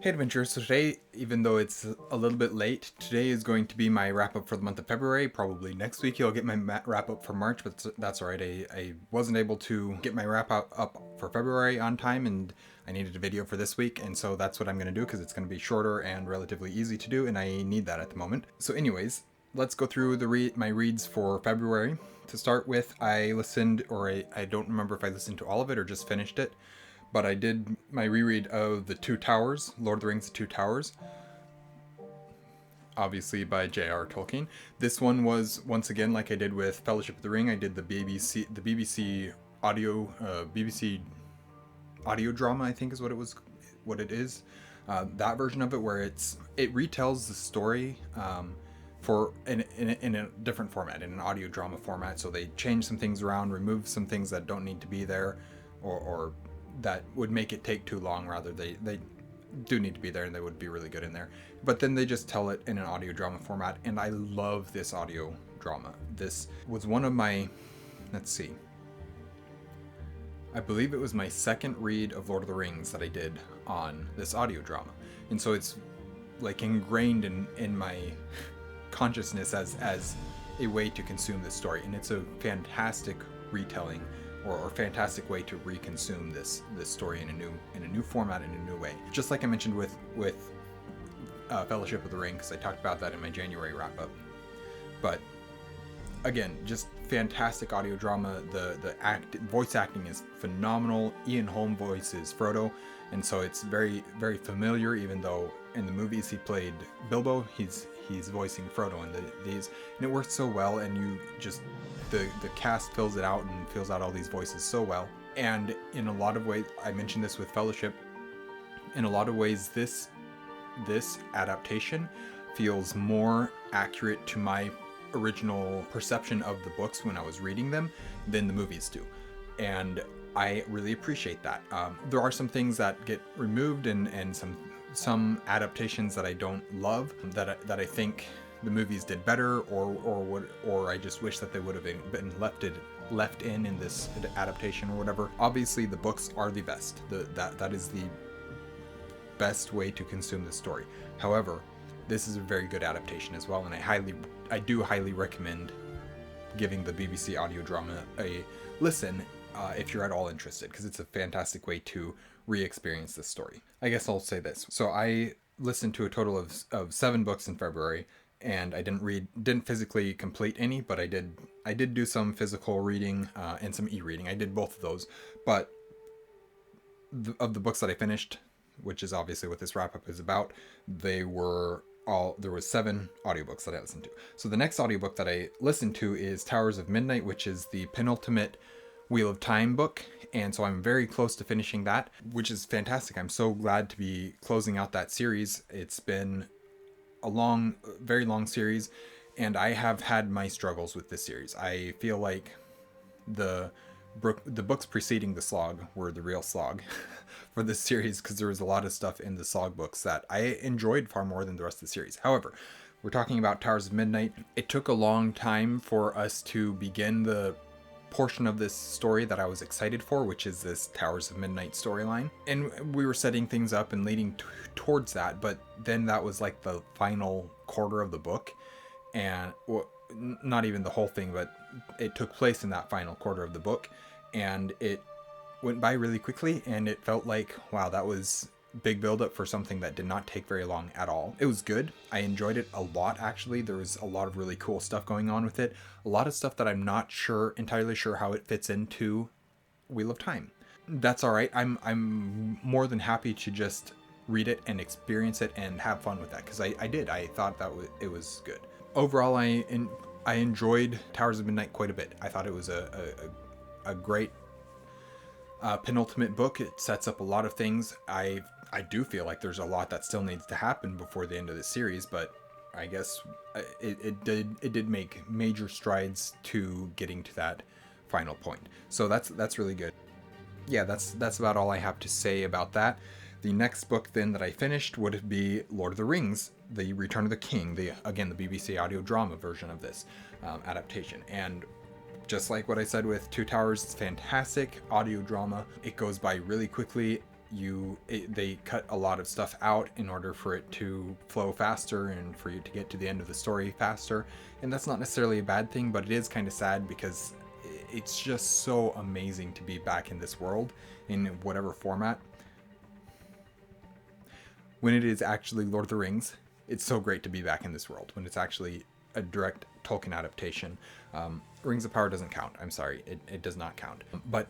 Hey Adventure, so today, even though it's a little bit late, today is going to be my wrap up for the month of February. Probably next week you'll get my wrap up for March, but that's alright. I wasn't able to get my wrap up for February on time, and I needed a video for this week, and so that's what I'm going to do because it's going to be shorter and relatively easy to do, and I need that at the moment. So anyways, let's go through my reads for February. To start with, I listened, or I don't remember if I listened to all of it or just finished it, but I did my reread of The Two Towers, Lord of the Rings: The Two Towers, obviously by J.R. Tolkien. This one was, once again, like I did with Fellowship of the Ring, I did the BBC audio drama, I think is what it is. That version of it, where it retells the story for in a different format, in an audio drama format. So they change some things around, remove some things that don't need to be there, or that would make it take too long. Rather, they do need to be there, and they would be really good in there. But then they just tell it in an audio drama format, and I love this audio drama. This was one of my, let's see, I believe it was my second read of Lord of the Rings that I did on this audio drama. And so it's like ingrained in my consciousness as a way to consume this story. And it's a fantastic retelling or fantastic way to reconsume this story in a new format, in a new way. Just like I mentioned with Fellowship of the Ring, because I talked about that in my January wrap up. But again, just fantastic audio drama. The voice acting is phenomenal. Ian Holm voices Frodo, and so it's very, very familiar. Even though in the movies he played Bilbo, he's voicing Frodo in these, and it works so well. And you just the cast fills it out and fills out all these voices so well. And in a lot of ways, I mentioned this with Fellowship. In a lot of ways, this adaptation feels more accurate to my original perception of the books when I was reading them than the movies do, and I really appreciate that. There are some things that get removed and some adaptations that I don't love, that I think the movies did better, or I just wish that they would have been left in this adaptation or whatever. Obviously, the books are the best. That is the best way to consume the story. However, this is a very good adaptation as well, and I do highly recommend giving the BBC audio drama a listen if you're at all interested, because it's a fantastic way to re-experience this story. I guess I'll say this. So I listened to a total of 7 books in February, and I didn't physically complete any, but I did do some physical reading and some e-reading. I did both of those, but of the books that I finished, which is obviously what this wrap-up is about, there was 7 audiobooks that I listened to. So the next audiobook that I listened to is Towers of Midnight, which is the penultimate Wheel of Time book. And so I'm very close to finishing that, which is fantastic. I'm so glad to be closing out that series. It's been a very long series, and I have had my struggles with this series. I feel like the books preceding the slog were the real slog for this series, because there was a lot of stuff in the slog books that I enjoyed far more than the rest of the series. However, we're talking about Towers of Midnight. It took a long time for us to begin the portion of this story that I was excited for, which is this Towers of Midnight storyline. And we were setting things up and leading towards that, but then that was like the final quarter of the book. And not even the whole thing, but it took place in that final quarter of the book, and it went by really quickly, and it felt like, wow, that was big buildup for something that did not take very long at all. It was good. I enjoyed it a lot, actually. There was a lot of really cool stuff going on with it. A lot of stuff that I'm not entirely sure how it fits into Wheel of Time. That's all right. I'm more than happy to just read it and experience it and have fun with that, because I did. I thought that it was good. Overall, I enjoyed Towers of Midnight quite a bit. I thought it was a great penultimate book. It sets up a lot of things. I do feel like there's a lot that still needs to happen before the end of the series, but I guess it did make major strides to getting to that final point. So that's really good. Yeah, that's about all I have to say about that. The next book then that I finished would be Lord of the Rings: The Return of the King, the BBC audio drama version of this adaptation. And just like what I said with Two Towers, it's fantastic audio drama. It goes by really quickly. they cut a lot of stuff out in order for it to flow faster and for you to get to the end of the story faster. And that's not necessarily a bad thing, but it is kind of sad because it's just so amazing to be back in this world in whatever format. When it is actually Lord of the Rings, it's so great to be back in this world. When it's actually a direct Tolkien adaptation, Rings of Power doesn't count. I'm sorry, it does not count. But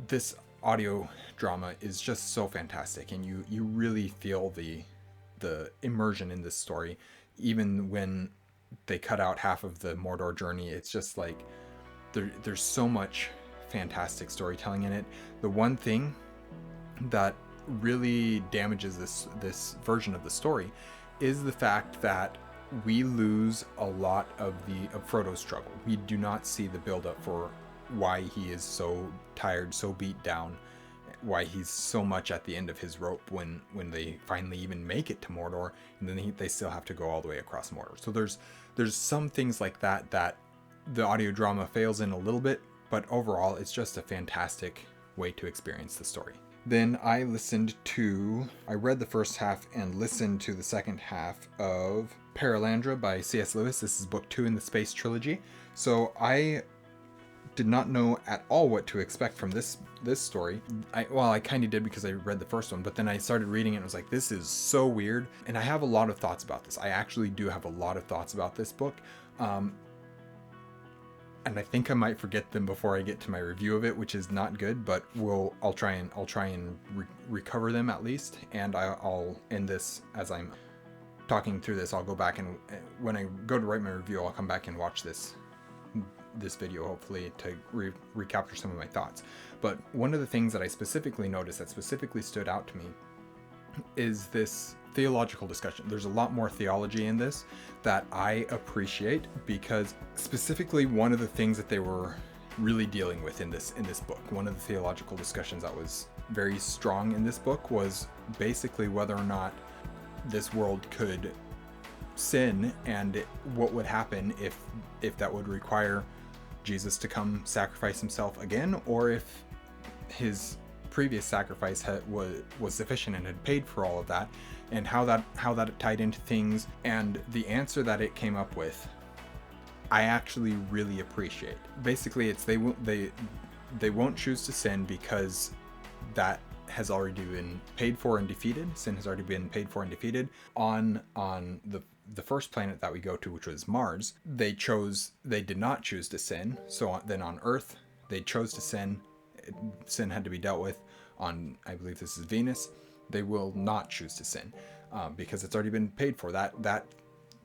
this audio drama is just so fantastic, and you really feel the immersion in this story. Even when they cut out half of the Mordor journey, it's just like there's so much fantastic storytelling in it. The one thing that really damages this version of the story is the fact that we lose a lot of Frodo's struggle. We do not see the build-up for why he is so tired, so beat down, why he's so much at the end of his rope when they finally even make it to Mordor, and then they still have to go all the way across Mordor. So there's some things like that the audio drama fails in a little bit, but overall it's just a fantastic way to experience the story. Then I read the first half and listened to the second half of Paralandra by C.S. Lewis. This is book 2 in the Space Trilogy. So I did not know at all what to expect from this story. I kind of did because I read the first one, but then I started reading it and I was like, this is so weird. And I have a lot of thoughts about this. I actually do have a lot of thoughts about this book. And I think I might forget them before I get to my review of it, which is not good, but I'll try and recover them at least. And I'll end this as I'm talking through this. I'll go back, and when I go to write my review, I'll come back and watch this video, hopefully, to recapture some of my thoughts. But one of the things that I specifically noticed that specifically stood out to me is this theological discussion. There's a lot more theology in this that I appreciate, because specifically one of the things that they were really dealing with in this book, one of the theological discussions that was very strong in this book, was basically whether or not this world could sin, and what would happen if that would require Jesus to come sacrifice himself again, or if his previous sacrifice was sufficient and had paid for all of that, and how that tied into things. And the answer that it came up with, I actually really appreciate. Basically, it's they won't choose to sin because that has already been paid for and defeated. Sin has already been paid for and defeated on the first planet that we go to, which was Mars. They did not choose to sin. So then on Earth, they chose to sin. Sin had to be dealt with. On, I believe this is Venus, they will not choose to sin because it's already been paid for. That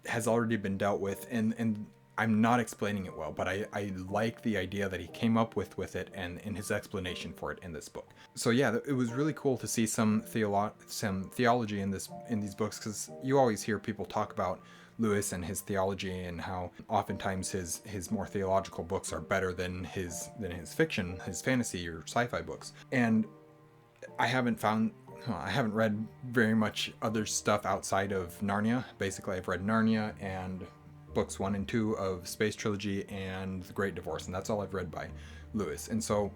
has already been dealt with, and I'm not explaining it well, but I like the idea that he came up with it, and in his explanation for it in this book. So yeah, it was really cool to see some theology in these books, because you always hear people talk about Lewis and his theology, and how oftentimes his more theological books are better than his fiction, his fantasy or sci-fi books. And I haven't read very much other stuff outside of Narnia. Basically, I've read Narnia and books 1 and 2 of Space Trilogy and The Great Divorce, and that's all I've read by Lewis. And so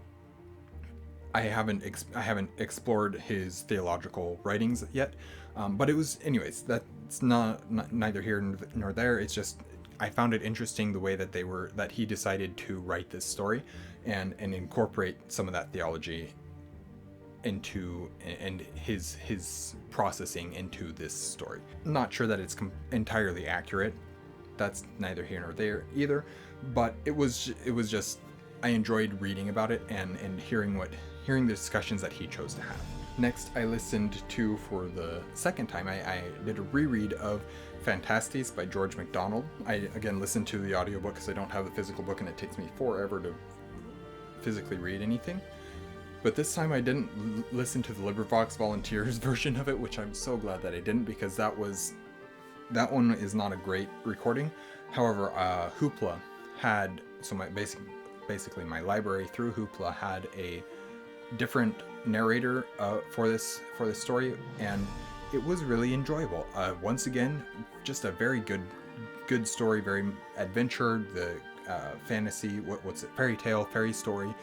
I haven't explored his theological writings yet. But it was, anyways, that's neither here nor there. It's just, I found it interesting the way that he decided to write this story and incorporate some of that theology into, and his processing into this story. Not sure that it's entirely accurate. That's neither here nor there either, but it was just, I enjoyed reading about it and hearing the discussions that he chose to have. Next, I listened to, for the second time, I did a reread of Phantastes by George MacDonald. I again listened to the audiobook because I don't have the physical book and it takes me forever to physically read anything. But this time I didn't listen to the LibriVox Volunteers version of it, which I'm so glad that I didn't, because that one is not a great recording. However, Hoopla had, so basically my library through Hoopla had a different narrator for this story, and it was really enjoyable. Once again, just a very good story, very adventure. The fantasy, what's it, fairy story.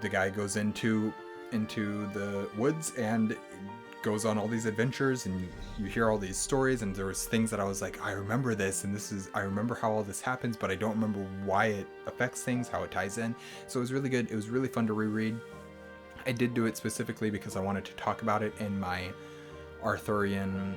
The guy goes into into the woods and goes on all these adventures, and you hear all these stories, and there was things that I was like, I remember this, and I remember how all this happens, but I don't remember why it affects things, how it ties in. So it was really good. It was really fun to reread. I did do it specifically because I wanted to talk about it in my Arthurian,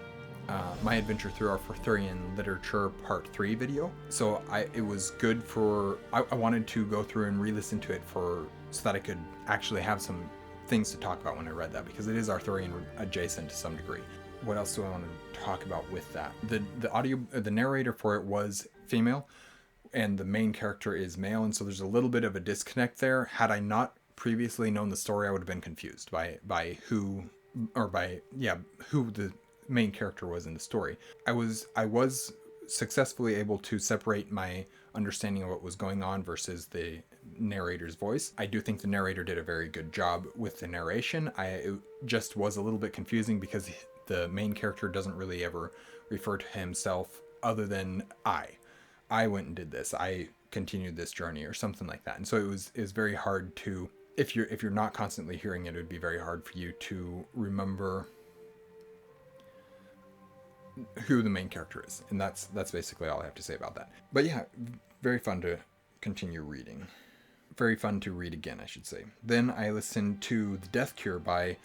my adventure through Arthurian literature part 3 video. So it was good for, I wanted to go through and re-listen to it so that I could actually have some things to talk about when I read that, because it is Arthurian adjacent to some degree. What else do I want to talk about with that? The narrator for it was female, and the main character is male, and so there's a little bit of a disconnect there. Had I not previously known the story, I would have been confused by who the main character was in the story. I was successfully able to separate my understanding of what was going on versus the narrator's voice. I do think the narrator did a very good job with the narration. It just was a little bit confusing because the main character doesn't really ever refer to himself other than I went and did this, I continued this journey, or something like that. And so it was very hard to, if you're not constantly hearing it would be very hard for you to remember who the main character is. And that's basically all I have to say about that. But yeah, very fun to continue reading. Very fun to read again, I should say. Then I listened to The Death Cure by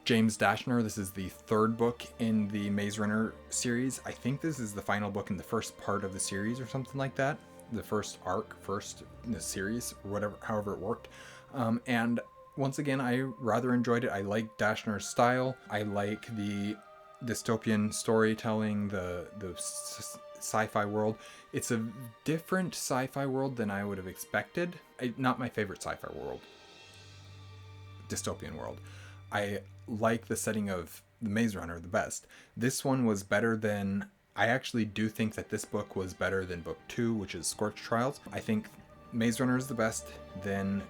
James Dashner. This is the 3rd book in the Maze Runner series. I think this is the final book in the first part of the series or something like that. The first arc, in the series, or whatever, however it worked. And once again, I rather enjoyed it. I like Dashner's style. I like the dystopian storytelling, the sci-fi world. It's a different sci-fi world than I would have expected. Not my favorite sci-fi world, dystopian world. I like the setting of the Maze Runner the best. This one was better than, I actually do think that this book was better than book 2, which is Scorched Trials. I think Maze Runner is the best, then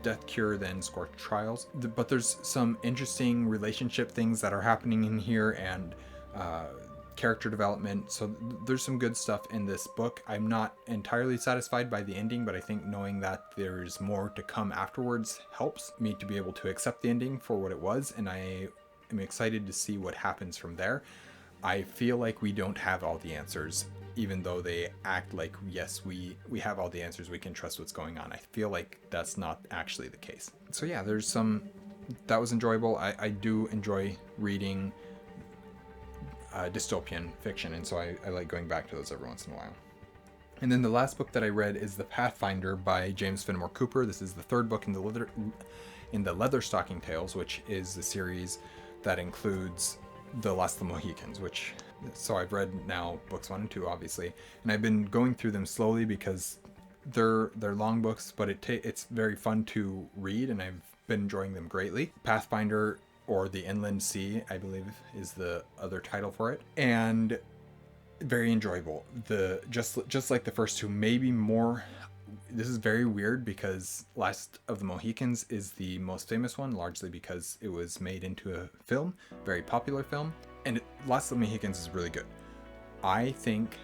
Death Cure, then Scorched Trials. But there's some interesting relationship things that are happening in here, and character development. So there's some good stuff in this book. I'm not entirely satisfied by the ending, but I think knowing that there's more to come afterwards helps me to be able to accept the ending for what it was, and I am excited to see what happens from there. I feel like we don't have all the answers, even though they act like, yes, we have all the answers, we can trust what's going on. I feel like that's not actually the case. So yeah, that was enjoyable. I do enjoy reading dystopian fiction, and so I like going back to those every once in a while. And then the last book that I read is The Pathfinder by James Fenimore Cooper. This is the 3rd book in the Leatherstocking Tales, which is the series that includes The Last of the Mohicans, so I've read now books 1 and 2, obviously, and I've been going through them slowly because they're long books, but it's very fun to read, and I've been enjoying them greatly. Pathfinder, or The Inland Sea, I believe is the other title for it, and very enjoyable. Just like the first 2, maybe more. This is very weird because Last of the Mohicans is the most famous one, largely because it was made into a film, very popular film, and Last of the Mohicans is really good. I think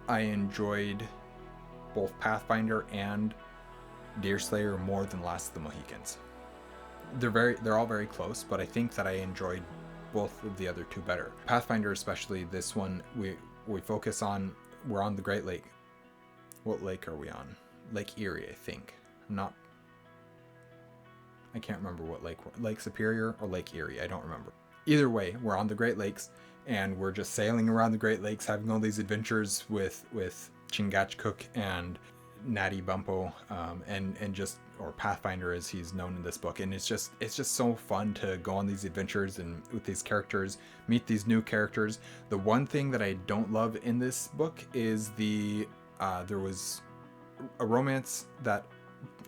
I enjoyed both Pathfinder and Deerslayer more than Last of the Mohicans. They're all very close, but I think that I enjoyed both of the other 2 better. Pathfinder, especially this one, we focus on, we're on the Great Lake. What lake are we on? Lake Erie, I think. I can't remember what Lake Superior or Lake Erie, I don't remember. Either way, we're on the Great Lakes, and we're just sailing around the Great Lakes, having all these adventures with Chingachgook and Natty Bumppo, or Pathfinder as he's known in this book. And it's just so fun to go on these adventures and with these characters, meet these new characters. The one thing that I don't love in this book is there was a romance that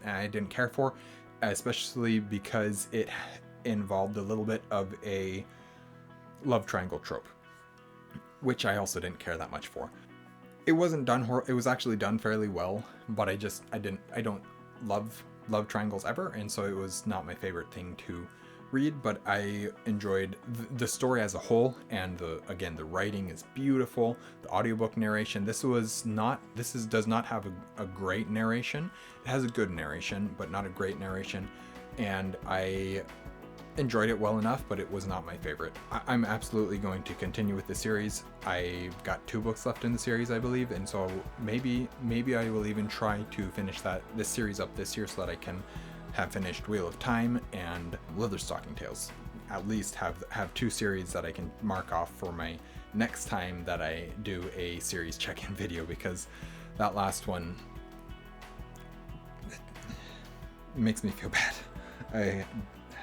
I didn't care for, especially because it involved a little bit of a love triangle trope, which I also didn't care that much for. It wasn't done it was actually done fairly well, but I don't love love triangles ever, and so it was not my favorite thing to read, but I enjoyed the story as a whole, and the writing is beautiful. The audiobook narration, does not have a great narration. It has a good narration, but not a great narration. and I enjoyed it well enough, but it was not my favorite. I'm absolutely going to continue with the series. I've got 2 books left in the series, I believe, and so maybe I will even try to finish this series up this year so that I can have finished Wheel of Time and Leatherstocking Tales. At least have 2 series that I can mark off for my next time that I do a series check-in video, because that last one makes me feel bad. I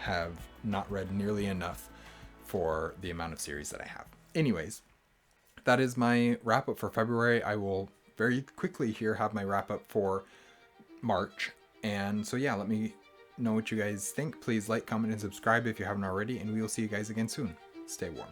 have not read nearly enough for the amount of series that I have. Anyways, that is my wrap up for February. I will very quickly here have my wrap up for March. And so yeah, let me know what you guys think. Please like, comment, and subscribe if you haven't already, and we will see you guys again soon. Stay warm.